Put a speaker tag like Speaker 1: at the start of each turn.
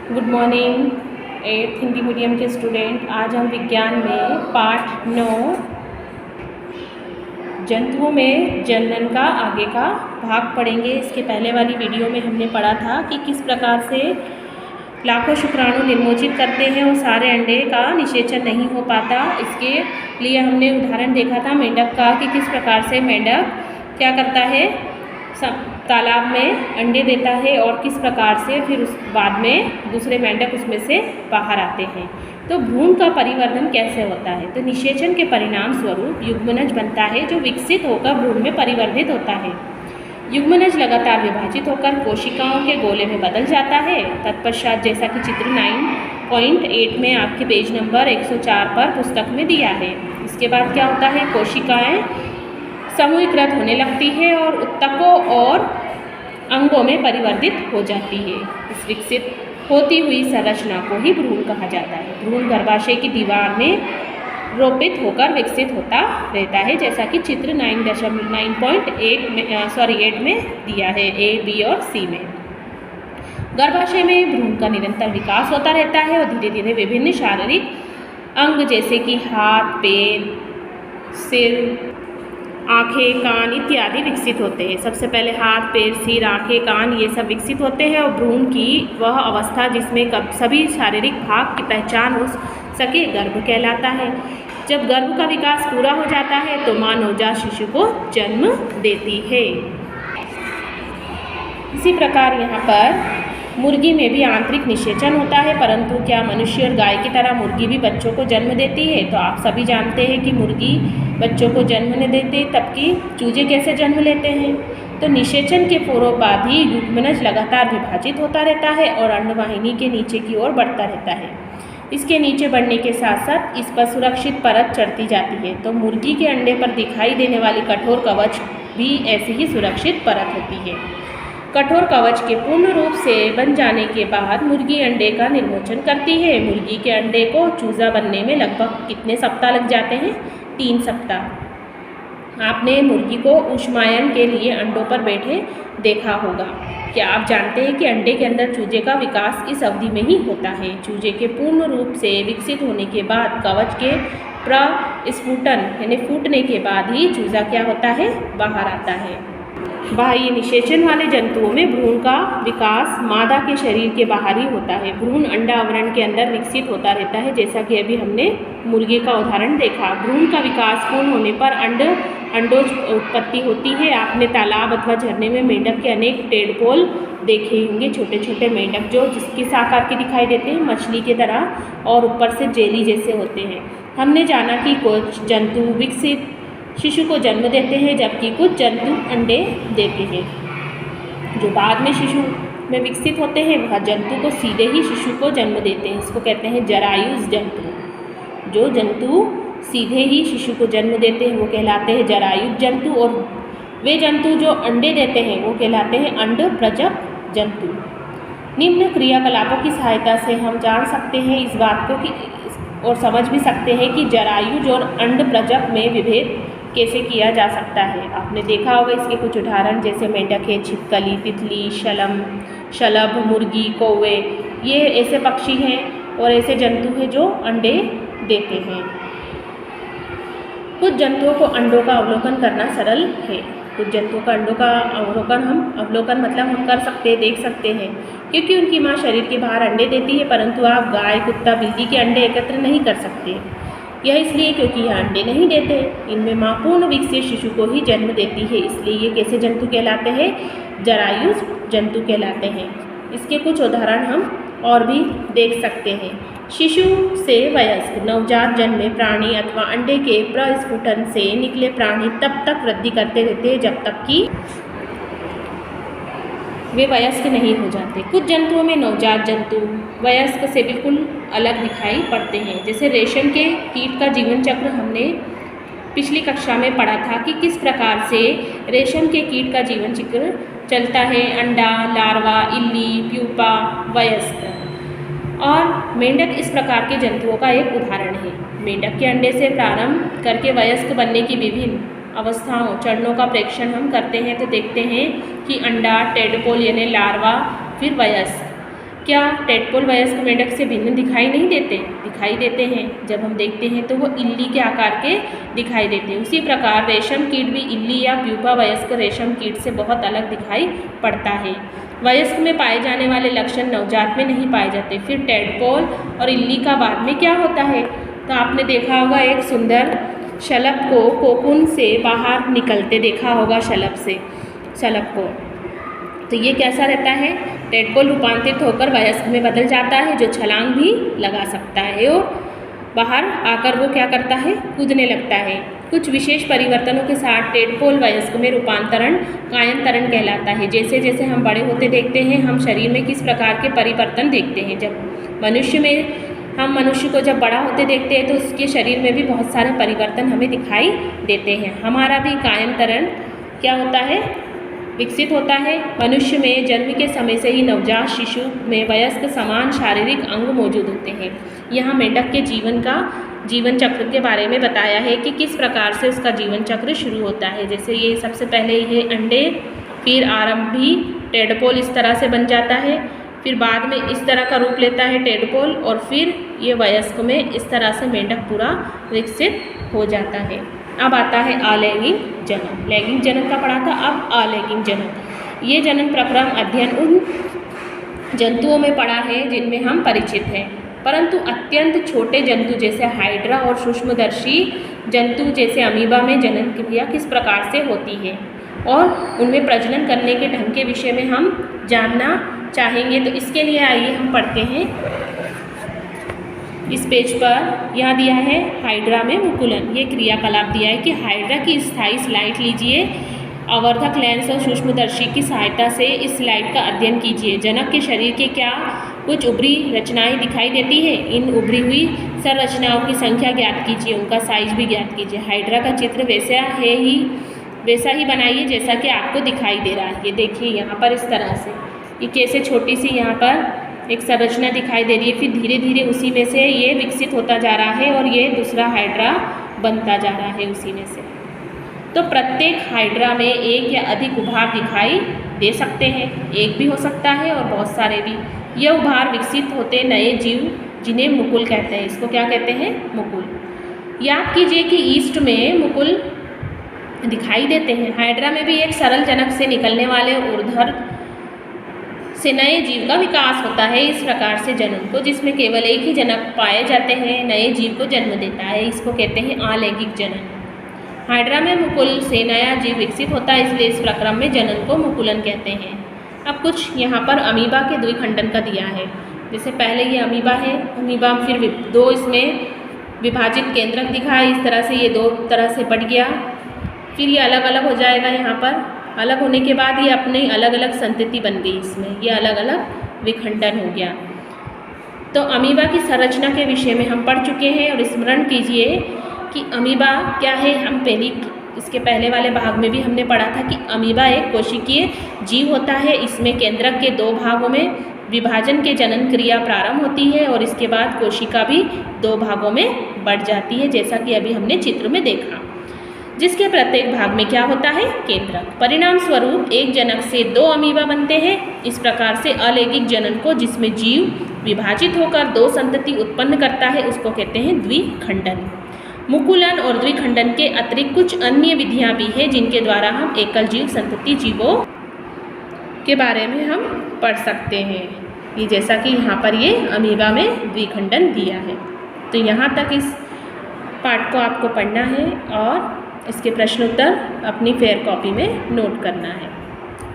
Speaker 1: Good morning 8th Hindi medium के student. आज हम विज्ञान में पाठ 9 जंतुओं में जनन का आगे का भाग पढ़ेंगे। इसके पहले वाली वीडियो में हमने पढ़ा था कि किस प्रकार से लाखों शुक्राणु निर्मोचित करते हैं और सारे अंडे का निषेचन नहीं हो पाता। इसके लिए हमने उदाहरण देखा था मेंढक का कि किस प्रकार से मेंढक क्या करता है, तालाब में अंडे देता है और किस प्रकार से फिर उस बाद में दूसरे मेंढक उसमें से बाहर आते हैं। तो भ्रूण का परिवर्धन कैसे होता है? तो निषेचन के परिणाम स्वरूप युग्मनज बनता है जो विकसित होकर भ्रूण में परिवर्तित होता है। युग्मनज लगातार विभाजित होकर कोशिकाओं के गोले में बदल जाता है। तत्पश्चात जैसा कि चित्र 9.8 में आपके पेज नंबर 104 पर पुस्तक में दिया है, इसके बाद क्या होता है, कोशिकाएं समूहीकृत होने लगती है और उत्तकों और अंगों में परिवर्तित हो जाती है। इस विकसित होती हुई संरचना को ही भ्रूण कहा जाता है। भ्रूण गर्भाशय की दीवार में रोपित होकर विकसित होता रहता है, जैसा कि चित्र 8 में दिया है, ए, बी और सी में। गर्भाशय में भ्रूण का निरंतर विकास होता रहता है और धीरे धीरे विभिन्न शारीरिक अंग जैसे कि हाथ, पैर, सिर, आँखें, कान इत्यादि विकसित होते हैं। सबसे पहले हाथ, पैर, सिर, आँखें, कान ये सब विकसित होते हैं और भ्रूण की वह अवस्था जिसमें सभी शारीरिक भाग की पहचान हो सके गर्भ कहलाता है। जब गर्भ का विकास पूरा हो जाता है तो माँ नवजात शिशु को जन्म देती है। इसी प्रकार यहाँ पर मुर्गी में भी आंतरिक निषेचन होता है, परंतु क्या मनुष्य और गाय की तरह मुर्गी भी बच्चों को जन्म देती है? तो आप सभी जानते हैं कि मुर्गी बच्चों को जन्म नहीं देती, तबकि चूजे कैसे जन्म लेते हैं? तो निषेचन के पूर्व बाद ही युग्मनज लगातार विभाजित होता रहता है और अंडवाहिनी के नीचे की ओर बढ़ता रहता है। इसके नीचे बढ़ने के साथ साथ इस पर सुरक्षित परत चढ़ती जाती है। तो मुर्गी के अंडे पर दिखाई देने वाली कठोर कवच भी ऐसी ही सुरक्षित परत होती है। कठोर कवच के पूर्ण रूप से बन जाने के बाद मुर्गी अंडे का निर्मोचन करती है। मुर्गी के अंडे को चूजा बनने में लगभग कितने सप्ताह लग जाते हैं? 3 सप्ताह। आपने मुर्गी को ऊष्मायन के लिए अंडों पर बैठे देखा होगा। क्या आप जानते हैं कि अंडे के अंदर चूजे का विकास इस अवधि में ही होता है? चूजे के पूर्ण रूप से विकसित होने के बाद कवच के प्रस्फुटन यानी फूटने के बाद ही चूजा क्या होता है? बाहर आता है। बाह्य निषेचन वाले जंतुओं में भ्रूण का विकास मादा के शरीर के बाहर ही होता है। भ्रूण अंडा आवरण के अंदर विकसित होता रहता है, जैसा कि अभी हमने मुर्गी का उदाहरण देखा। भ्रूण का विकास पूर्ण होने पर अंडोज उत्पत्ति होती है। आपने तालाब अथवा झरने में मेंढक के अनेक टेडपोल देखे होंगे, छोटे छोटे मेंढक जो किस आकार के दिखाई देते हैं? मछली की तरह और ऊपर से जेली जैसे होते हैं। हमने जाना कि कुछ जंतु विकसित शिशु को जन्म देते हैं, जबकि कुछ जंतु अंडे देते हैं। जो बाद में शिशु में विकसित होते हैं वह जंतु को सीधे ही शिशु को जन्म देते हैं। इसको कहते हैं जरायुज जंतु। जो जंतु सीधे ही शिशु को जन्म देते हैं वो कहलाते हैं जरायुज जंतु, और वे जंतु जो अंडे देते हैं वो कहलाते हैं अंडप्रजक जंतु। निम्न क्रियाकलापों की सहायता से हम जान सकते हैं इस बात को कि और समझ भी सकते हैं कि जरायुज और अंडप्रजक में विभेद कैसे किया जा सकता है। आपने देखा होगा इसके कुछ उदाहरण, जैसे मेंढक है, छिपकली, तितली, शलभ, मुर्गी, कौवे, ये ऐसे पक्षी हैं और ऐसे जंतु हैं जो अंडे देते हैं। कुछ जंतुओं को अंडों का अवलोकन करना सरल है। कुछ जंतुओं का अंडों का अवलोकन मतलब हम कर सकते हैं, देख सकते हैं, क्योंकि उनकी माँ शरीर के बाहर अंडे देती है, परंतु आप गाय, कुत्ता, बिल्ली के अंडे एकत्र नहीं कर सकते। यह इसलिए क्योंकि यह अंडे नहीं देते। इनमें माँ पूर्ण विकसित शिशु को ही जन्म देती है, इसलिए ये कैसे जंतु कहलाते हैं? जरायुज जंतु कहलाते हैं। इसके कुछ उदाहरण हम और भी देख सकते हैं। शिशु से वयस्क नवजात जन्मे प्राणी अथवा अंडे के प्रस्फुटन से निकले प्राणी तब तक वृद्धि करते रहते हैं जब तक कि वे वयस्क नहीं हो जाते। कुछ जंतुओं में नवजात जंतु वयस्क से बिल्कुल अलग दिखाई पड़ते हैं। जैसे रेशम के कीट का जीवन चक्र हमने पिछली कक्षा में पढ़ा था कि किस प्रकार से रेशम के कीट का जीवन चक्र चलता है। अंडा, लार्वा, इल्ली, प्यूपा, वयस्क। और मेंढक इस प्रकार के जंतुओं का एक उदाहरण है। मेंढक के अंडे से प्रारंभ करके वयस्क बनने की विभिन्न अवस्थाओं चरणों का प्रेक्षण हम करते हैं तो देखते हैं कि अंडा, टेडपोल यानी लार्वा, फिर वयस्क। क्या टेडपोल वयस्क मेंढक से भिन्न दिखाई नहीं देते? दिखाई देते हैं। जब हम देखते हैं तो वो इल्ली के आकार के दिखाई देते हैं। उसी प्रकार रेशम कीट भी इल्ली या प्यूपा वयस्क रेशम कीट से बहुत अलग दिखाई पड़ता है। वयस्क में पाए जाने वाले लक्षण नवजात में नहीं पाए जाते। फिर टेडपोल और इल्ली का बाद में क्या होता है? तो आपने देखा होगा एक सुंदर शलभ को कोकून से बाहर निकलते देखा होगा, शलभ को। तो ये कैसा रहता है? टेडपोल रूपांतरित होकर वयस्क में बदल जाता है, जो छलांग भी लगा सकता है और बाहर आकर वो क्या करता है? कूदने लगता है। कुछ विशेष परिवर्तनों के साथ टेडपोल वयस्क में रूपांतरण कायंतरण कहलाता है। जैसे जैसे हम बड़े होते देखते हैं, हम शरीर में किस प्रकार के परिवर्तन देखते हैं। जब मनुष्य को जब बड़ा होते देखते हैं तो उसके शरीर में भी बहुत सारे परिवर्तन हमें दिखाई देते हैं। हमारा भी कायंतरण क्या होता है? विकसित होता है। मनुष्य में जन्म के समय से ही नवजात शिशु में वयस्क समान शारीरिक अंग मौजूद होते हैं। यहाँ मेंढक के जीवन चक्र के बारे में बताया है कि किस प्रकार से उसका जीवन चक्र शुरू होता है। जैसे ये सबसे पहले ये अंडे, फिर आरंभी टेडपोल इस तरह से बन जाता है, फिर बाद में इस तरह का रूप लेता है टेडपोल, और फिर ये वयस्क में इस तरह से मेंढक पूरा विकसित हो जाता है। अब आता है अलैंगिक जनन। लैंगिक जनन का पढ़ा था, अब अलैंगिक जनन। ये जनन प्रक्रम अध्ययन उन जंतुओं में पड़ा है जिनमें हम परिचित हैं, परंतु अत्यंत छोटे जंतु जैसे हाइड्रा और सूक्ष्मदर्शी जंतु जैसे अमीबा में जनन क्रिया किस प्रकार से होती है और उनमें प्रजनन करने के ढंग के विषय में हम जानना चाहेंगे। तो इसके लिए आइए हम पढ़ते हैं। इस पेज पर यह दिया है हाइड्रा में मुकुलन। ये क्रियाकलाप दिया है कि हाइड्रा की स्थायी स्लाइड लीजिए, आवर्धक लेंस और सूक्ष्मदर्शी की सहायता से इस स्लाइड का अध्ययन कीजिए। जनक के शरीर के क्या कुछ उभरी रचनाएं दिखाई देती है? इन उभरी हुई संरचनाओं की संख्या ज्ञात कीजिए, उनका साइज भी ज्ञात कीजिए। हाइड्रा का चित्र वैसा ही बनाइए जैसा कि आपको दिखाई दे रहा है। ये देखिए यहाँ पर इस तरह से ये कैसे छोटी सी यहाँ पर एक संरचना दिखाई दे रही है, फिर धीरे धीरे उसी में से ये विकसित होता जा रहा है और ये दूसरा हाइड्रा बनता जा रहा है उसी में से। तो प्रत्येक हाइड्रा में एक या अधिक उभार दिखाई दे सकते हैं, एक भी हो सकता है और बहुत सारे भी। यह उभार विकसित होते नए जीव जिन्हें मुकुल कहते हैं। इसको क्या कहते हैं? मुकुल। याद कीजिए कि ईस्ट में मुकुल दिखाई देते हैं। हाइड्रा में भी एक सरल जनक से निकलने वाले ऊर्ध्वर से नए जीव का विकास होता है। इस प्रकार से जनन को, जिसमें केवल एक ही जनक पाए जाते हैं, नए जीव को जन्म देता है, इसको कहते हैं अलैंगिक जनन। हाइड्रा में मुकुल से नया जीव विकसित होता है, इसलिए इस प्रक्रम में जनन को मुकुलन कहते हैं। अब कुछ यहाँ पर अमीबा के द्विखंडन का दिया है। जैसे पहले ये अमीबा है, अमीबा फिर दो इसमें विभाजित केंद्रक दिखा है, इस तरह से ये दो तरह से बट गया, फिर ये अलग अलग हो जाएगा। यहाँ पर अलग होने के बाद ये अपने अलग अलग संतति बन गई, इसमें ये अलग अलग विखंडन हो गया। तो अमीबा की संरचना के विषय में हम पढ़ चुके हैं और स्मरण कीजिए कि अमीबा क्या है। हम इसके पहले वाले भाग में भी हमने पढ़ा था कि अमीबा एक कोशिकीय जीव होता है। इसमें केंद्रक के दो भागों में विभाजन के जनन क्रिया प्रारंभ होती है और इसके बाद कोशिका भी दो भागों में बढ़ जाती है, जैसा कि अभी हमने चित्र में देखा, जिसके प्रत्येक भाग में क्या होता है? केंद्रक। परिणाम स्वरूप एक जनक से दो अमीबा बनते हैं। इस प्रकार से अलैंगिक जनन को, जिसमें जीव विभाजित होकर दो संतति उत्पन्न करता है, उसको कहते हैं द्विखंडन। मुकुलन और द्विखंडन के अतिरिक्त कुछ अन्य विधियां भी हैं जिनके द्वारा हम एकल जीव संतति जीवों के बारे में हम पढ़ सकते हैं। ये जैसा कि यहाँ पर ये अमीबा में द्विखंडन दिया है। तो यहाँ तक इस पाठ को आपको पढ़ना है और इसके प्रश्नोत्तर अपनी फेयर कॉपी में नोट करना है।